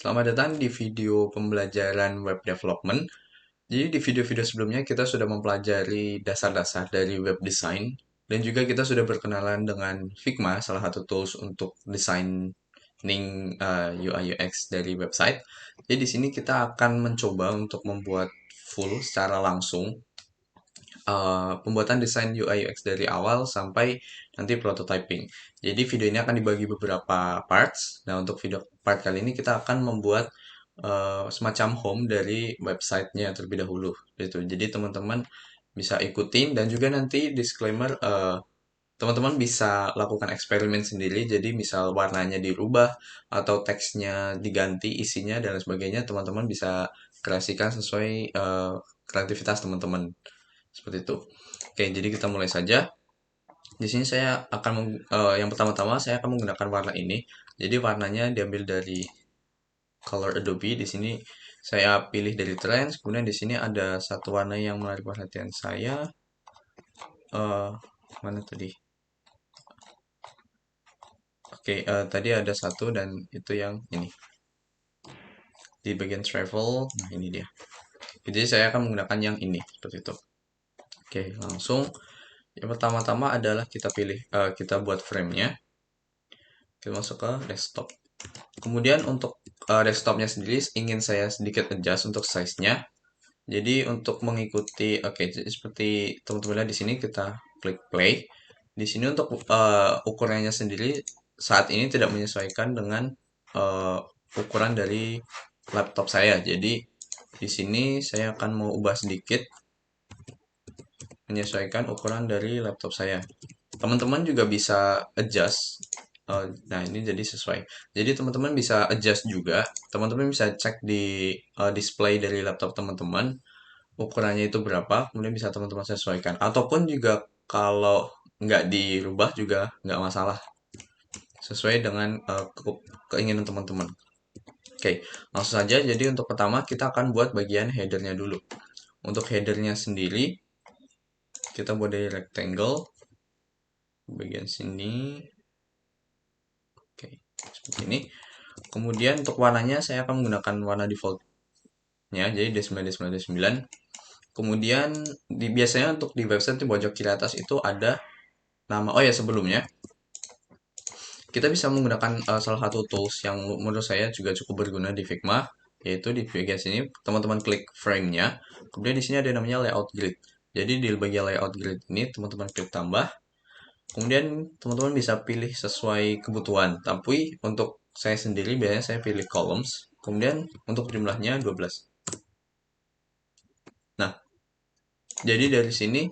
Selamat datang di video pembelajaran web development. Jadi di video-video sebelumnya kita sudah mempelajari dasar-dasar dari web design dan juga kita sudah berkenalan dengan Figma, salah satu tools untuk designing UI UX dari website. Jadi di sini kita akan mencoba untuk membuat full secara langsung pembuatan desain UI UX dari awal sampai nanti prototyping. Jadi video ini akan dibagi beberapa parts. Nah, untuk video part kali ini kita akan membuat semacam home dari websitenya terlebih dahulu. Gitu. Jadi teman-teman bisa ikutin dan juga nanti disclaimer teman-teman bisa lakukan eksperimen sendiri. Jadi misal warnanya dirubah atau teksnya diganti isinya dan lain sebagainya, teman-teman bisa kreasikan sesuai kreativitas teman-teman. Seperti itu. Oke, jadi kita mulai saja. Di sini saya akan yang pertama-tama saya akan menggunakan warna ini. Jadi warnanya diambil dari Color Adobe. Di sini saya pilih dari Trends. Kemudian di sini ada satu warna yang menarik perhatian saya. Eh, Mana tadi? Oke, tadi ada satu dan itu yang ini di bagian travel. Nah, ini dia. Jadi saya akan menggunakan yang ini seperti itu. Oke, langsung yang pertama-tama adalah kita pilih kita buat frame-nya. Kita masuk ke desktop. Kemudian untuk desktopnya sendiri ingin saya sedikit adjust untuk size-nya. Jadi untuk mengikuti, oke, jadi seperti teman-teman lihat di sini kita klik play. Di sini untuk ukurannya sendiri saat ini tidak menyesuaikan dengan uh, ukuran dari laptop saya. Jadi di sini saya akan mau ubah sedikit menyesuaikan ukuran dari laptop saya. Teman-teman juga bisa adjust. Nah, ini jadi sesuai. Jadi teman-teman bisa adjust juga. Teman-teman bisa cek di display dari laptop teman-teman ukurannya itu berapa. Kemudian bisa teman-teman sesuaikan. Ataupun juga kalau nggak dirubah juga nggak masalah. Sesuai dengan keinginan teman-teman. Oke, langsung saja. Jadi untuk pertama kita akan buat bagian headernya dulu. Untuk headernya sendiri kita buat dari rectangle bagian sini. Oke, seperti ini. Kemudian untuk warnanya saya akan menggunakan warna defaultnya, jadi D9. Kemudian biasanya untuk di website di pojok kiri atas itu ada nama. Oh ya, sebelumnya kita bisa menggunakan salah satu tools yang menurut saya juga cukup berguna di Figma, yaitu di bagian sini teman-teman klik frame-nya. Kemudian di sini ada yang namanya layout grid. Jadi di bagian layout grid ini teman-teman klik tambah. Kemudian teman-teman bisa pilih sesuai kebutuhan. Tapi untuk saya sendiri biasanya saya pilih columns. Kemudian untuk jumlahnya 12. Nah, jadi dari sini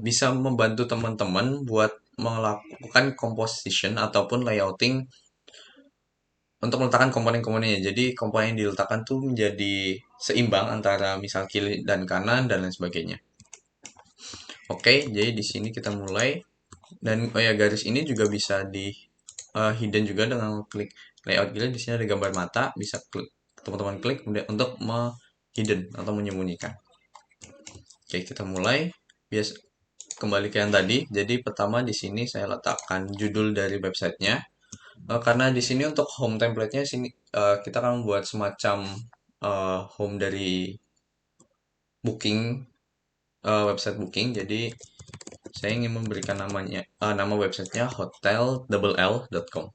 bisa membantu teman-teman buat melakukan composition ataupun layouting untuk meletakkan komponen-komponennya. Jadi komponen yang diletakkan tuh menjadi seimbang antara misal kiri dan kanan dan lain sebagainya. Oke, jadi di sini kita mulai. Dan oh ya, garis ini juga bisa di hidden juga dengan klik layout grid. Di sini ada gambar mata, bisa klik teman-teman klik kemudian untuk hidden atau menyembunyikan. Oke, kita mulai. Biasa kembali ke yang tadi. Jadi pertama di sini saya letakkan judul dari websitenya. Karena di sini untuk home template-nya sini kita akan membuat semacam home dari booking website booking. Jadi saya ingin memberikan nama websitenya hotel.com.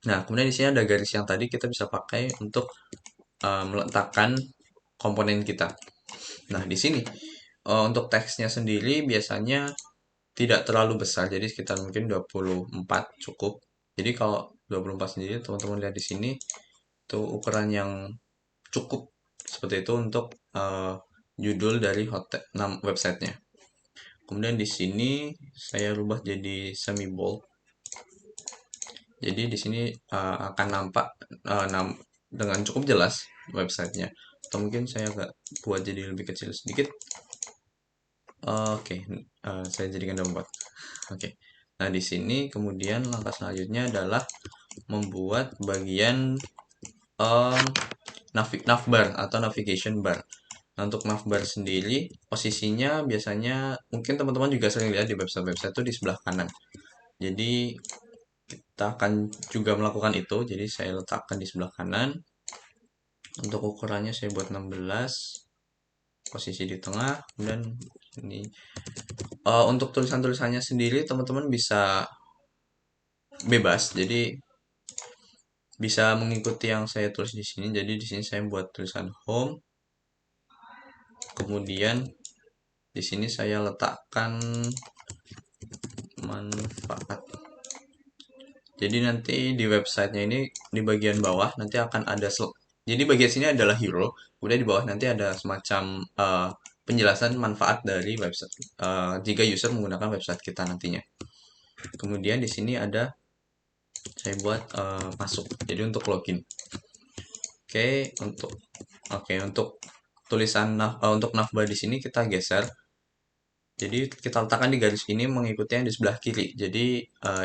Nah, kemudian di sini ada garis yang tadi kita bisa pakai untuk meletakkan komponen kita. Nah, di sini untuk teksnya sendiri biasanya tidak terlalu besar, jadi sekitar mungkin 24 cukup. Jadi kalau 24 sendiri teman-teman lihat di sini itu ukuran yang cukup seperti itu untuk judul dari hotel websitenya. Kemudian di sini saya rubah jadi semi bold. Jadi di sini akan nampak dengan cukup jelas websitenya. Atau mungkin saya agak buat jadi lebih kecil sedikit. Oke, saya jadikan 24. Oke. Nah, di sini kemudian langkah selanjutnya adalah membuat bagian um, navbar atau navigation bar. Nah, untuk navbar sendiri posisinya biasanya mungkin teman-teman juga sering lihat di website-website itu di sebelah kanan. Jadi kita akan juga melakukan itu. Jadi saya letakkan di sebelah kanan. Untuk ukurannya saya buat 16, posisi di tengah, dan ini. Untuk tulisan-tulisannya sendiri teman-teman bisa bebas. Jadi bisa mengikuti yang saya tulis di sini. Jadi di sini saya buat tulisan home. Kemudian di sini saya letakkan manfaat. Jadi nanti di websitenya ini di bagian bawah nanti akan ada jadi bagian sini adalah hero, kemudian di bawah nanti ada semacam penjelasan manfaat dari website jika user menggunakan website kita nantinya. Kemudian di sini ada saya buat masuk. Jadi untuk login. Oke, untuk tulisan untuk navbar di sini kita geser. Jadi kita letakkan di garis ini mengikuti yang di sebelah kiri. Jadi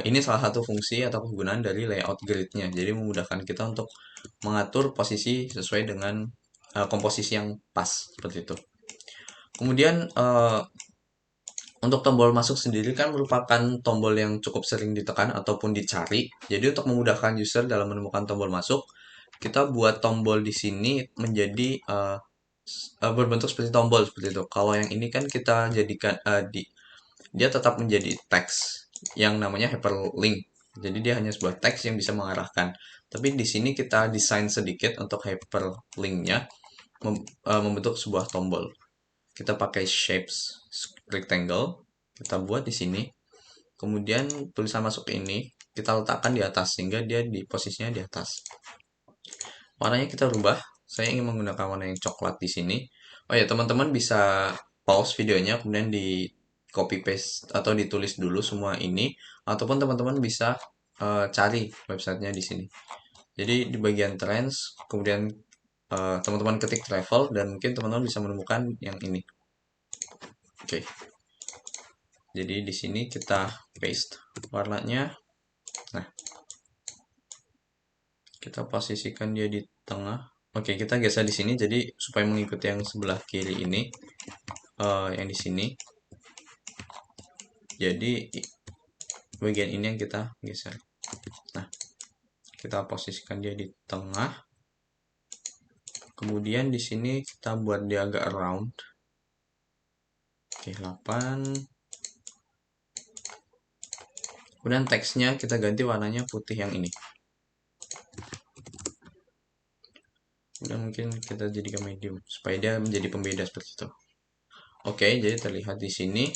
ini salah satu fungsi atau kegunaan dari layout grid-nya. Jadi memudahkan kita untuk mengatur posisi sesuai dengan komposisi yang pas seperti itu. Kemudian untuk tombol masuk sendiri kan merupakan tombol yang cukup sering ditekan ataupun dicari. Jadi untuk memudahkan user dalam menemukan tombol masuk, kita buat tombol di sini menjadi berbentuk seperti tombol seperti itu. Kalau yang ini kan kita jadikan dia tetap menjadi teks yang namanya hyperlink. Jadi dia hanya sebuah teks yang bisa mengarahkan. Tapi di sini kita desain sedikit untuk hyperlinknya membentuk sebuah tombol. Kita pakai shapes rectangle, kita buat di sini. Kemudian tulisan masuk ini kita letakkan di atas sehingga dia di posisinya di atas. Warnanya kita rubah. Saya ingin menggunakan warna yang coklat di sini. Oh ya, teman-teman bisa pause videonya kemudian di copy paste atau ditulis dulu semua ini, ataupun teman-teman bisa cari websitenya di sini. Jadi di bagian trends, kemudian teman-teman ketik travel dan mungkin teman-teman bisa menemukan yang ini. Oke. Jadi di sini kita paste warnanya. Nah, kita posisikan dia di tengah. Oke, kita geser di sini jadi supaya mengikuti yang sebelah kiri ini, yang di sini. Jadi bagian ini yang kita geser. Nah, kita posisikan dia di tengah. Kemudian di sini kita buat dia agak round. Oke, 8. Kemudian teksnya kita ganti warnanya putih yang ini. Kemudian mungkin kita jadikan medium supaya dia menjadi pembeda seperti itu. Oke, jadi terlihat di sini.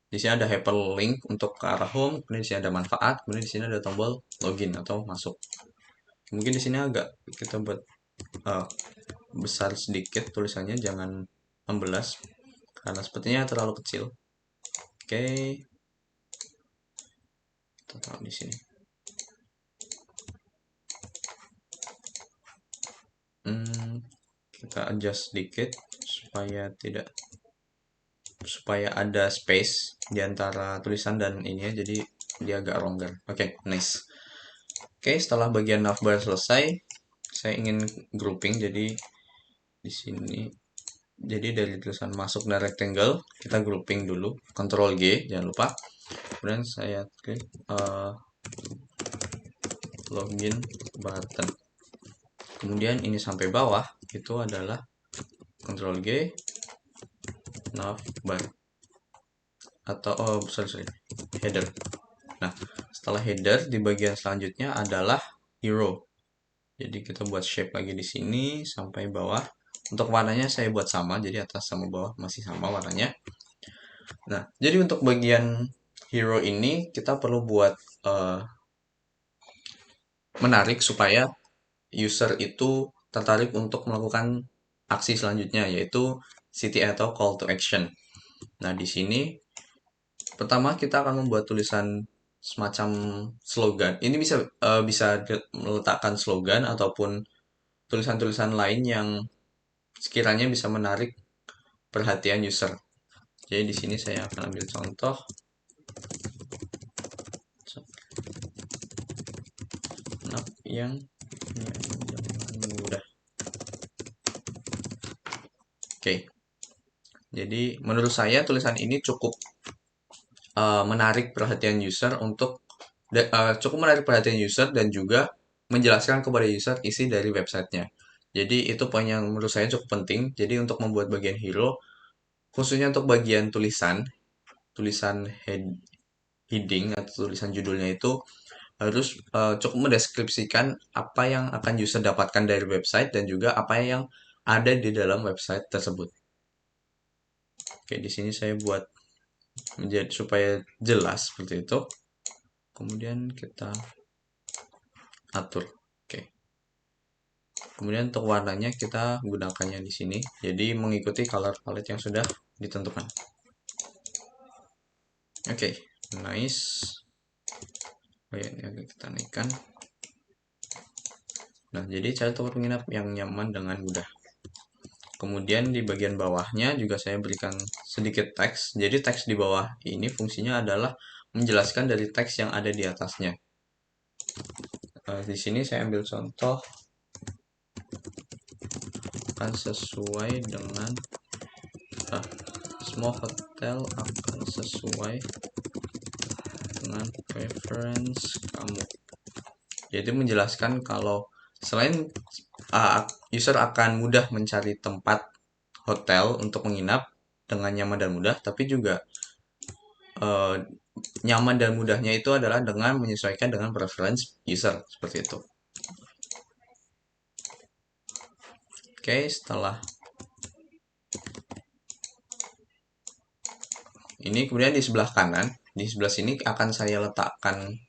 Di sini ada hyperlink untuk ke arah home, kemudian di sini ada manfaat, kemudian di sini ada tombol login atau masuk. Mungkin di sini agak kita buat besar sedikit tulisannya, jangan membelas karena sepertinya terlalu kecil. Oke, kita taruh di sini. Kita adjust sedikit supaya ada space di antara tulisan dan ini ya, jadi dia agak longgar. Oke, nice. Oke, setelah bagian navbar selesai, saya ingin grouping. Jadi di sini, jadi dari tulisan masuk dan rectangle kita grouping dulu. Ctrl G, jangan lupa. Kemudian saya klik login button. Kemudian ini sampai bawah itu adalah Ctrl G navbar atau header. Nah, setelah header di bagian selanjutnya adalah hero. Jadi kita buat shape lagi di sini sampai bawah. Untuk warnanya saya buat sama, jadi atas sama bawah masih sama warnanya. Nah, jadi untuk bagian hero ini kita perlu buat menarik supaya user itu tertarik untuk melakukan aksi selanjutnya, yaitu CTA atau call to action. Nah, di sini pertama kita akan membuat tulisan semacam slogan. Ini bisa meletakkan slogan ataupun tulisan-tulisan lain yang sekiranya bisa menarik perhatian user. Jadi di sini saya akan ambil contoh yang mudah. Oke. Jadi menurut saya tulisan ini cukup menarik perhatian user untuk cukup menarik perhatian user dan juga menjelaskan kepada user isi dari websitenya. Jadi itu poin yang menurut saya cukup penting. Jadi untuk membuat bagian hero, khususnya untuk bagian tulisan heading atau tulisan judulnya itu harus cukup mendeskripsikan apa yang akan user dapatkan dari website dan juga apa yang ada di dalam website tersebut. Oke, di sini saya buat menjadi supaya jelas seperti itu. Kemudian kita atur. Oke. Kemudian untuk warnanya kita gunakannya di sini. Jadi mengikuti color palette yang sudah ditentukan. Oke, nice. Oh ya, ini agak kita naikkan. Nah, jadi cara tempat menginap yang nyaman dengan mudah. Kemudian di bagian bawahnya juga saya berikan sedikit teks. Jadi teks di bawah ini fungsinya adalah menjelaskan dari teks yang ada di atasnya. Di sini saya ambil contoh akan sesuai dengan semua hotel akan sesuai dengan preference kamu. Jadi menjelaskan kalau selain user akan mudah mencari tempat hotel untuk menginap dengan nyaman dan mudah, tapi juga uh, nyaman dan mudahnya itu adalah dengan menyesuaikan dengan preference user seperti itu. Oke, setelah ini kemudian di sebelah kanan, di sebelah sini akan saya letakkan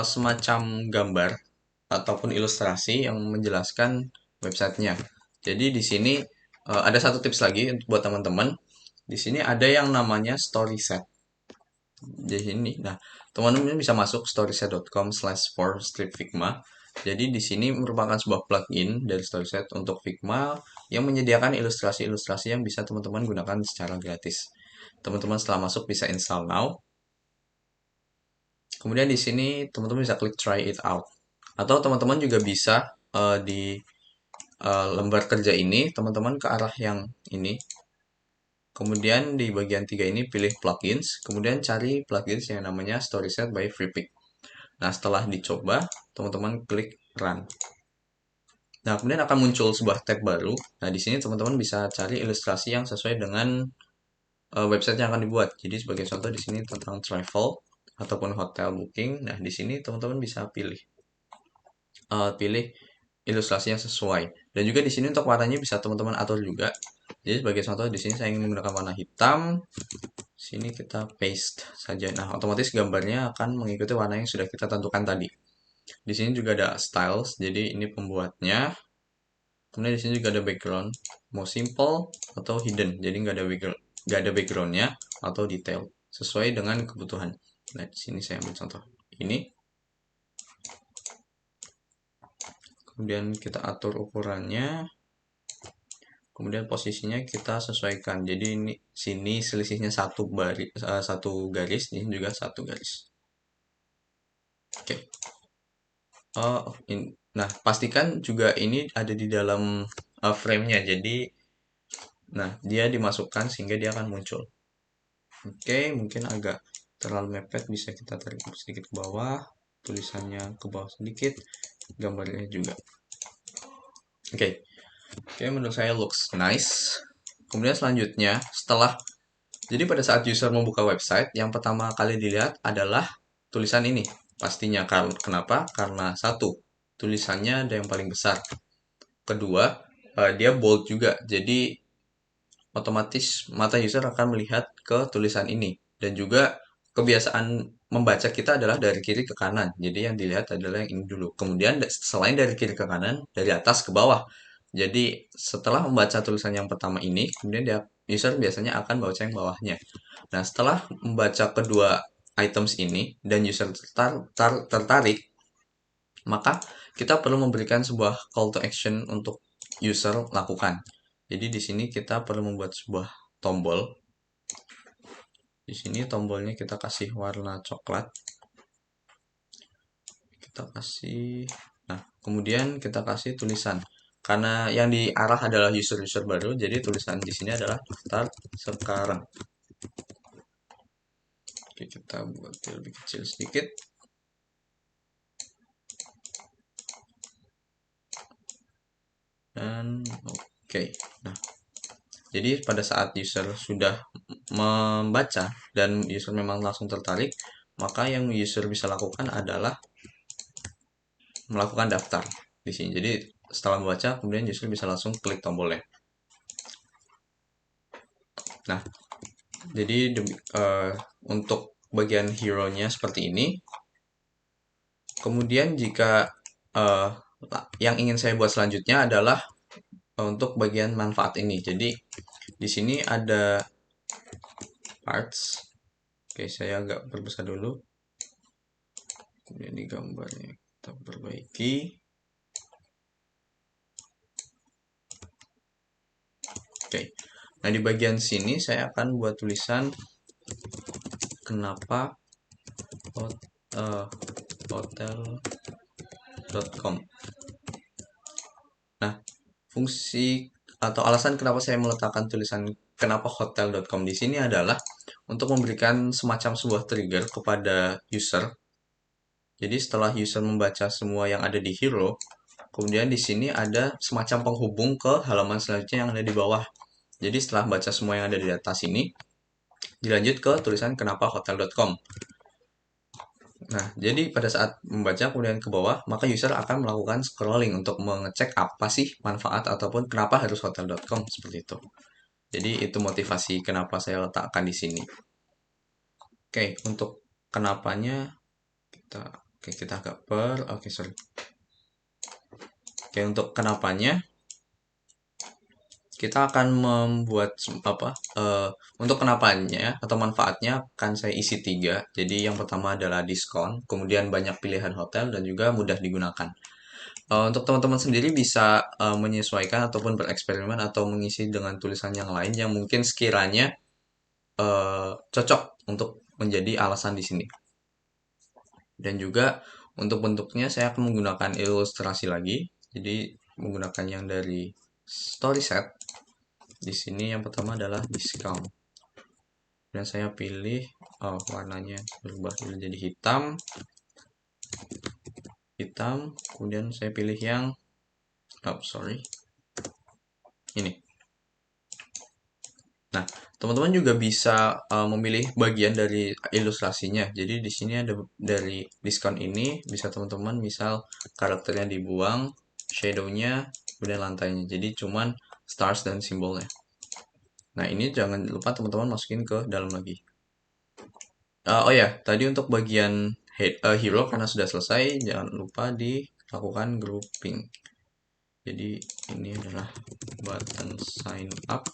semacam gambar ataupun ilustrasi yang menjelaskan websitenya. Jadi di sini ada satu tips lagi untuk buat teman-teman. Di sini ada yang namanya story set. Di sini, nah teman-teman bisa masuk storyset.com/for-figma. Jadi di sini merupakan sebuah plugin dari Storyset untuk Figma yang menyediakan ilustrasi-ilustrasi yang bisa teman-teman gunakan secara gratis. Teman-teman setelah masuk bisa install now. Kemudian di sini teman-teman bisa klik try it out. Atau teman-teman juga bisa di lembar kerja ini teman-teman ke arah yang ini. Kemudian di bagian 3 ini pilih plugins, kemudian cari plugins yang namanya Storyset by Freepik. Nah, setelah dicoba, teman-teman klik run. Nah, kemudian akan muncul sebuah tab baru. Nah, di sini teman-teman bisa cari ilustrasi yang sesuai dengan website yang akan dibuat. Jadi sebagai contoh di sini tentang travel ataupun hotel booking. Nah, di sini teman-teman bisa pilih ilustrasi yang sesuai. Dan juga di sini untuk warnanya bisa teman-teman atur juga. Jadi sebagai contoh di sini saya ingin menggunakan warna hitam. Sini kita paste saja. Nah, otomatis gambarnya akan mengikuti warna yang sudah kita tentukan tadi. Di sini juga ada styles, jadi ini pembuatnya. Kemudian di sini juga ada background, mau simple atau hidden. Jadi nggak ada backgroundnya atau detail sesuai dengan kebutuhan. Nah, di sini saya ambil contoh ini. Kemudian kita atur ukurannya. Kemudian posisinya kita sesuaikan. Jadi ini sini selisihnya satu garis, ini juga satu garis. Oke. Nah, pastikan juga ini ada di dalam frame-nya. Jadi, nah dia dimasukkan sehingga dia akan muncul. Oke, mungkin agak terlalu mepet, bisa kita tarik sedikit ke bawah, tulisannya ke bawah sedikit, gambarnya juga. Oke, oke, menurut saya looks nice. Kemudian selanjutnya, jadi pada saat user membuka website, yang pertama kali dilihat adalah tulisan ini. Pastinya, kenapa? Karena satu, tulisannya ada yang paling besar. Kedua, dia bold juga. Jadi otomatis mata user akan melihat ke tulisan ini. Dan juga kebiasaan membaca kita adalah dari kiri ke kanan. Jadi yang dilihat adalah yang ini dulu. Kemudian selain dari kiri ke kanan, dari atas ke bawah. Jadi setelah membaca tulisan yang pertama ini, kemudian user biasanya akan baca yang bawahnya. Nah, setelah membaca kedua items ini dan user tertarik, maka kita perlu memberikan sebuah call to action untuk user lakukan. Jadi di sini kita perlu membuat sebuah tombol. Di sini tombolnya kita kasih warna coklat. Kita kasih, nah kemudian kita kasih tulisan. Karena yang diarah adalah user-user baru, jadi tulisan di sini adalah start sekarang. Oke, kita buat lebih kecil sedikit. dan oke. Nah, jadi pada saat user sudah membaca dan user memang langsung tertarik, maka yang user bisa lakukan adalah melakukan daftar di sini. Jadi setelah membaca, kemudian user bisa langsung klik tombolnya. Nah, jadi untuk bagian hero-nya seperti ini. Kemudian jika eh, yang ingin saya buat selanjutnya adalah untuk bagian manfaat ini. Jadi di sini ada parts. Oke, saya agak perbesar dulu. Kemudian di gambarnya kita perbaiki. Oke. Nah, di bagian sini saya akan buat tulisan kenapa hotel.com. Nah, fungsi atau alasan kenapa saya meletakkan tulisan kenapa hotel.com di sini adalah untuk memberikan semacam sebuah trigger kepada user. Jadi setelah user membaca semua yang ada di hero, kemudian di sini ada semacam penghubung ke halaman selanjutnya yang ada di bawah. Jadi setelah baca semua yang ada di atas ini, dilanjut ke tulisan kenapa hotel.com. Nah, jadi pada saat membaca kemudian ke bawah, maka user akan melakukan scrolling untuk mengecek apa sih manfaat ataupun kenapa harus hotel.com seperti itu. Jadi itu motivasi kenapa saya letakkan di sini. Oke, untuk kenapanya kita agak oke sorry. Oke, untuk kenapanya kita akan membuat apa untuk kenapanya atau manfaatnya akan saya isi tiga. Jadi yang pertama adalah diskon, kemudian banyak pilihan hotel dan juga mudah digunakan. Untuk teman-teman sendiri bisa menyesuaikan ataupun bereksperimen atau mengisi dengan tulisan yang lain yang mungkin sekiranya cocok untuk menjadi alasan di sini. Dan juga untuk bentuknya saya akan menggunakan ilustrasi lagi. Jadi menggunakan yang dari story set. Di sini yang pertama adalah discount. Dan saya pilih warnanya berubah jadi hitam. Kemudian saya pilih yang ini. Nah, teman-teman juga bisa memilih bagian dari ilustrasinya. Jadi di sini ada dari diskon ini bisa teman-teman misal karakternya dibuang, shadow-nya, kemudian lantainya. Jadi cuman stars dan simbolnya. Nah, ini jangan lupa teman-teman masukin ke dalam lagi. Oh ya, tadi untuk bagian hero karena sudah selesai, jangan lupa dilakukan grouping. Jadi ini adalah button sign up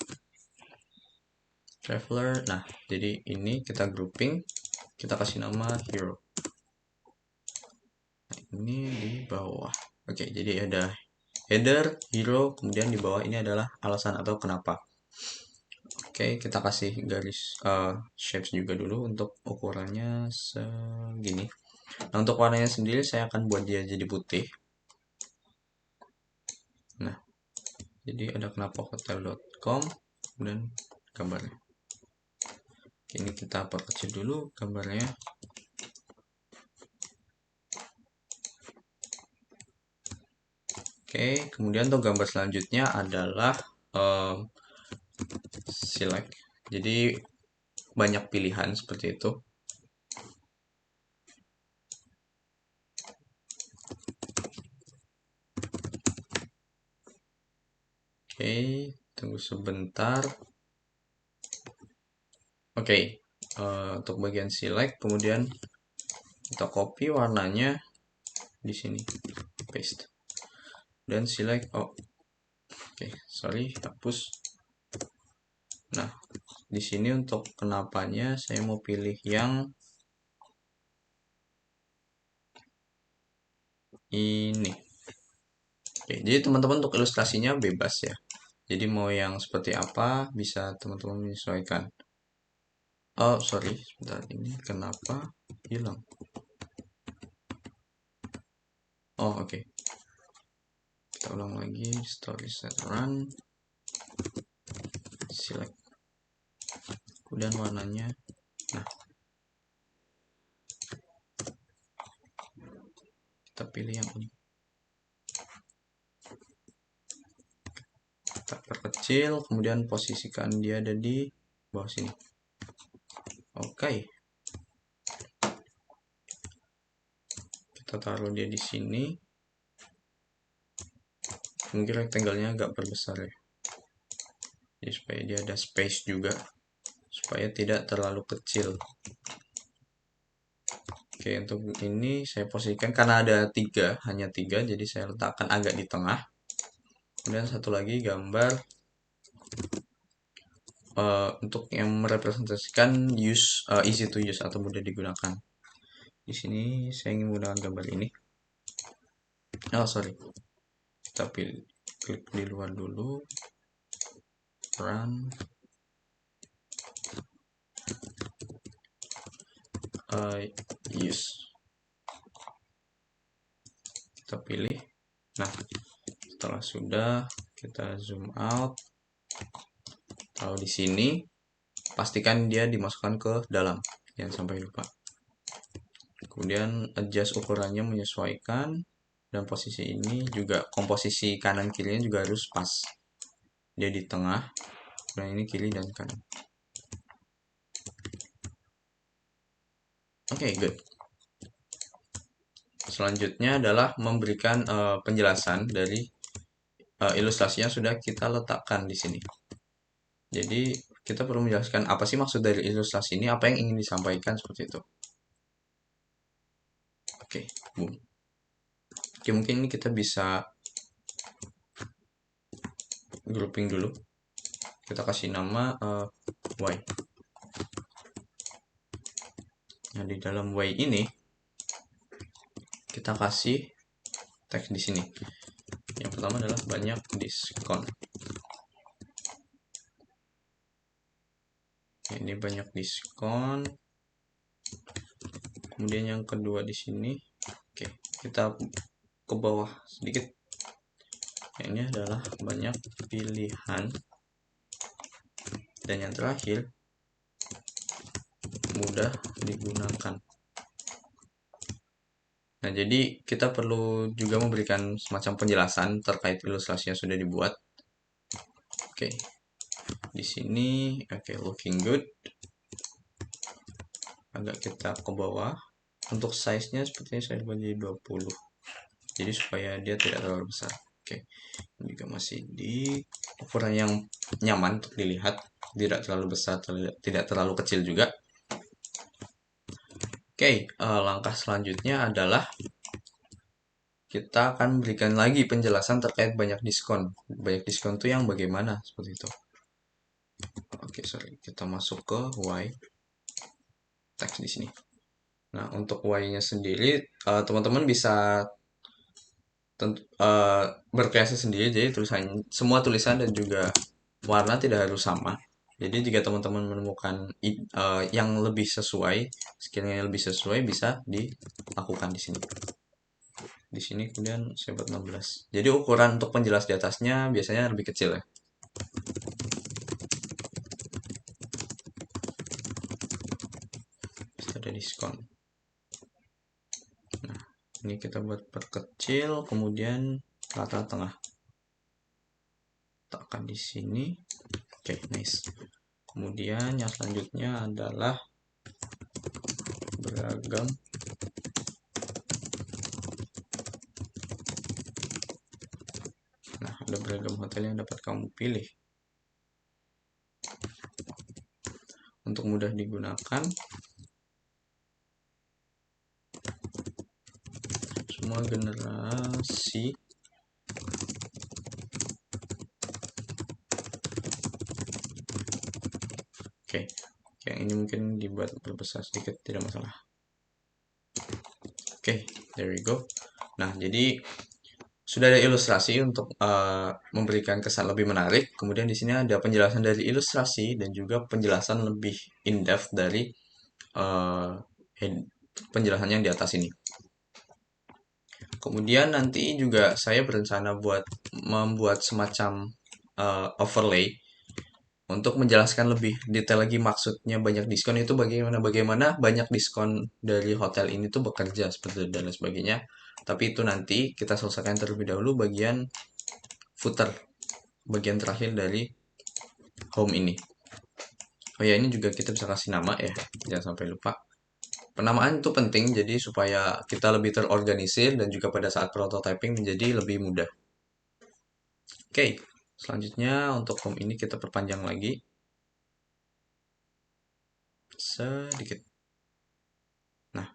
traveler. Nah, jadi ini kita grouping, kita kasih nama hero. Nah, ini di bawah. Oke, jadi ada header, hero, kemudian di bawah ini adalah alasan atau kenapa. Oke, kita kasih garis shapes juga dulu untuk ukurannya segini. Nah, untuk warnanya sendiri saya akan buat dia jadi putih. Nah, jadi ada kenapa hotel.com, kemudian gambarnya. Ini kita perkecil dulu gambarnya. Oke, kemudian untuk gambar selanjutnya adalah select. Jadi banyak pilihan seperti itu. Oke, tunggu sebentar. Oke, untuk bagian select, kemudian kita copy warnanya di sini, paste, dan select. Oke, sorry, hapus. Nah, di sini untuk kenapanya saya mau pilih yang ini. Oke, jadi teman-teman untuk ilustrasinya bebas ya. Jadi mau yang seperti apa bisa teman-teman menyesuaikan. Oh, sorry, sebentar ini kenapa hilang? Oh, oke. Kita ulang lagi, story set run, select. Kemudian warnanya. Nah, kita pilih yang ini. kita perkecil, kemudian posisikan dia ada di bawah sini. Oke, kita taruh dia di sini. Mungkin rectangle-nya agak berbesar ya, jadi supaya dia ada space juga, supaya tidak terlalu kecil. Oke, untuk ini saya posisikan karena ada hanya tiga, jadi saya letakkan agak di tengah. Kemudian satu lagi gambar untuk yang merepresentasikan easy to use atau mudah digunakan. Di sini saya ingin menggunakan gambar ini. Oh sorry, kita klik di luar dulu, run, use, kita pilih. Nah, setelah sudah kita zoom out, taruh di sini, pastikan dia dimasukkan ke dalam, jangan sampai lupa. Kemudian adjust ukurannya menyesuaikan, dan posisi ini juga komposisi kanan kirinya juga harus pas, dia di tengah, dan ini kiri dan kanan. Oke, good. Selanjutnya adalah memberikan penjelasan dari ilustrasi yang sudah kita letakkan di sini. Jadi kita perlu menjelaskan apa sih maksud dari ilustrasi ini, apa yang ingin disampaikan, seperti itu. Oke, boom. Oke, mungkin ini kita bisa grouping dulu. Kita kasih nama Y. Nah, di dalam Y ini kita kasih teks di sini. Yang pertama adalah banyak diskon. Ini banyak diskon. Kemudian yang kedua di sini, oke, kita ke bawah sedikit. Ini adalah banyak pilihan. Dan yang terakhir, mudah digunakan. Nah, jadi kita perlu juga memberikan semacam penjelasan terkait ilustrasi yang sudah dibuat. Oke, di sini, oke, looking good. Agak kita ke bawah. Untuk size-nya sepertinya saya buat jadi 20. Jadi supaya dia tidak terlalu besar. Oke, ini juga masih di ukuran yang nyaman untuk dilihat. Tidak terlalu besar, tidak terlalu kecil juga. Oke, langkah selanjutnya adalah kita akan berikan lagi penjelasan terkait banyak diskon. Banyak diskon itu yang bagaimana, seperti itu. Oke, sorry. Kita masuk ke Y. Teks di sini. Nah, untuk Y-nya sendiri, teman-teman bisa berkreasi sendiri. Jadi semua tulisan dan juga warna tidak harus sama. Jadi jika teman-teman menemukan yang lebih sesuai, skillnya yang lebih sesuai, bisa dilakukan di sini. Di sini kemudian saya buat 16. Jadi ukuran untuk penjelas di atasnya biasanya lebih kecil ya. Ada diskon. Nah, ini kita buat perkecil, kemudian rata tengah. Tekan di sini. Oke, nice. Kemudian yang selanjutnya adalah beragam ada beragam hotel yang dapat kamu pilih. Untuk mudah digunakan, semua generasi oke, yang ini mungkin dibuat berbesar sedikit, tidak masalah. Oke, there we go. Nah, jadi sudah ada ilustrasi untuk memberikan kesan lebih menarik. Kemudian di sini ada penjelasan dari ilustrasi dan juga penjelasan lebih in-depth dari penjelasan yang di atas ini. Kemudian nanti juga saya berencana buat membuat semacam overlay untuk menjelaskan lebih detail lagi maksudnya banyak diskon itu bagaimana banyak diskon dari hotel ini tuh bekerja seperti itu dan lain sebagainya. Tapi itu nanti kita selesaikan terlebih dahulu bagian footer. bagian terakhir dari home ini. Oh ya, ini juga kita bisa kasih nama ya, jangan sampai lupa. Penamaan itu penting, jadi supaya kita lebih terorganisir dan juga pada saat prototyping menjadi lebih mudah. Oke, selanjutnya untuk home ini kita perpanjang lagi sedikit. Nah,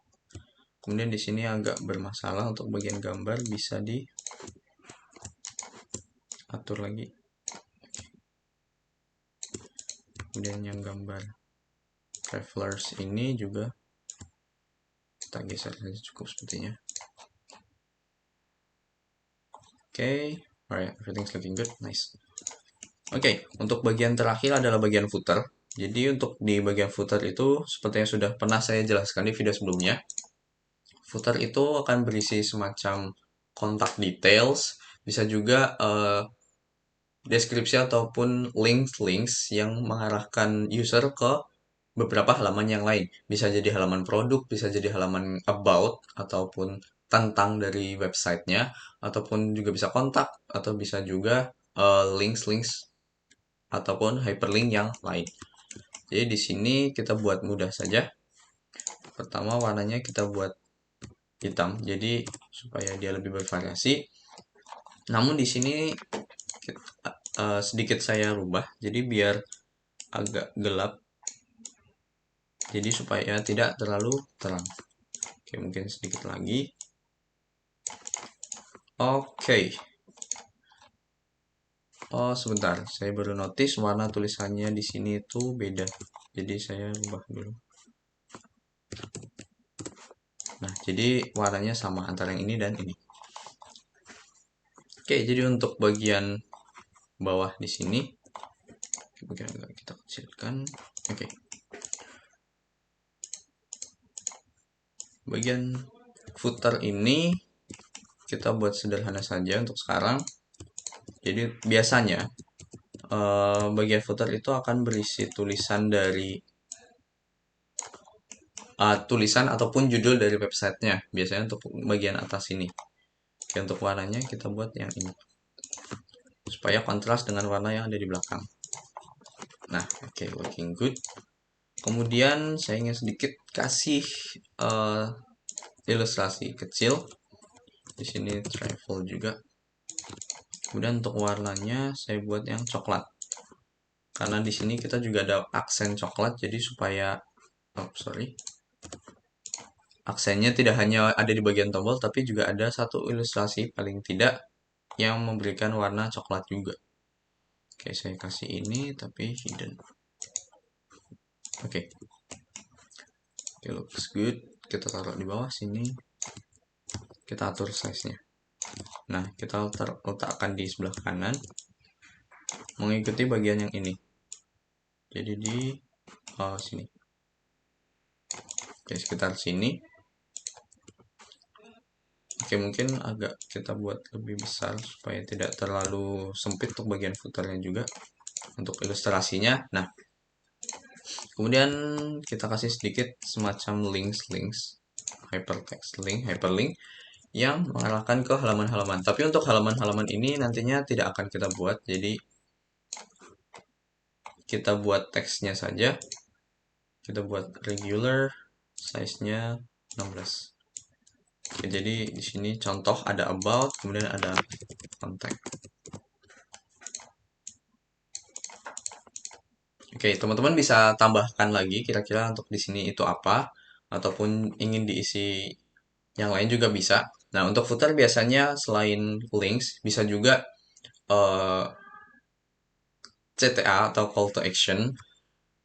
kemudian di sini agak bermasalah untuk bagian gambar, bisa diatur lagi. Kemudian yang gambar travelers ini juga kita geser saja cukup sepertinya. Oke, alright, everything's looking good, nice. Oke, untuk bagian terakhir adalah bagian footer. Jadi untuk di bagian footer itu seperti yang sudah pernah saya jelaskan di video sebelumnya, footer itu akan berisi semacam kontak details, bisa juga deskripsi ataupun links-links yang mengarahkan user ke beberapa halaman yang lain. Bisa jadi halaman produk, bisa jadi halaman about, ataupun tentang dari websitenya, ataupun juga bisa kontak, atau bisa juga links-links ataupun hyperlink yang lain. Jadi di sini kita buat mudah saja. Pertama warnanya kita buat hitam, jadi supaya dia lebih bervariasi. Namun di sini sedikit saya rubah, jadi biar agak gelap, jadi supaya tidak terlalu terang. Oke, mungkin sedikit lagi. Oke. Oh, sebentar. Saya baru notice warna tulisannya di sini itu beda. Jadi saya rubah dulu. Nah, jadi warnanya sama antara yang ini dan ini. Oke, jadi untuk bagian bawah di sini, mungkin agak kita kecilkan. Oke. Bagian footer ini kita buat sederhana saja untuk sekarang. Jadi biasanya bagian footer itu akan berisi tulisan dari tulisan ataupun judul dari websitenya. Biasanya untuk bagian atas ini. Oke, untuk warnanya kita buat yang ini supaya kontras dengan warna yang ada di belakang. Nah, oke, looking good. Kemudian saya ingin sedikit kasih ilustrasi kecil. Di sini travel juga. Kemudian untuk warnanya saya buat yang coklat. Karena di sini kita juga ada aksen coklat, jadi supaya aksennya tidak hanya ada di bagian tombol, tapi juga ada satu ilustrasi paling tidak yang memberikan warna coklat juga. Oke, saya kasih ini tapi hidden. Oke. Oke, looks good. Kita taruh di bawah sini. Kita atur size-nya. Nah, kita letakkan di sebelah kanan mengikuti bagian yang ini. Jadi di sini. Oke, sekitar sini. Oke, mungkin agak kita buat lebih besar supaya tidak terlalu sempit untuk bagian footernya juga untuk ilustrasinya. Nah, kemudian kita kasih sedikit semacam links, hypertext link, hyperlink yang mengarahkan ke halaman-halaman. Tapi untuk halaman-halaman ini nantinya tidak akan kita buat, jadi kita buat teksnya saja. Kita buat regular, size-nya 16. Oke, jadi di sini contoh ada about, kemudian ada contact. Oke, teman-teman bisa tambahkan lagi kira-kira untuk di sini itu apa, ataupun ingin diisi yang lain juga bisa. Nah, untuk footer biasanya selain links, bisa juga CTA atau call to action,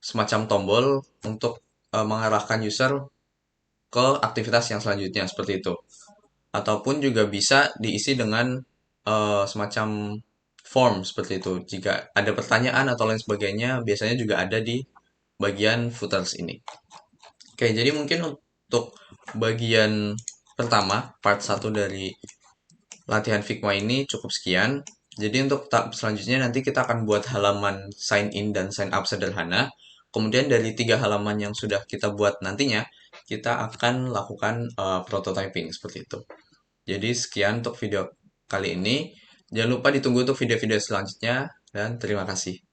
semacam tombol untuk mengarahkan user ke aktivitas yang selanjutnya seperti itu. Ataupun juga bisa diisi dengan semacam form seperti itu. Jika ada pertanyaan atau lain sebagainya, biasanya juga ada di bagian footers ini. Oke, jadi mungkin untuk bagian pertama, part 1 dari latihan Figma ini cukup sekian. Jadi untuk tahap selanjutnya nanti kita akan buat halaman sign in dan sign up sederhana. Kemudian dari 3 halaman yang sudah kita buat nantinya, kita akan lakukan prototyping seperti itu. Jadi sekian untuk video kali ini. Jangan lupa ditunggu untuk video-video selanjutnya dan terima kasih.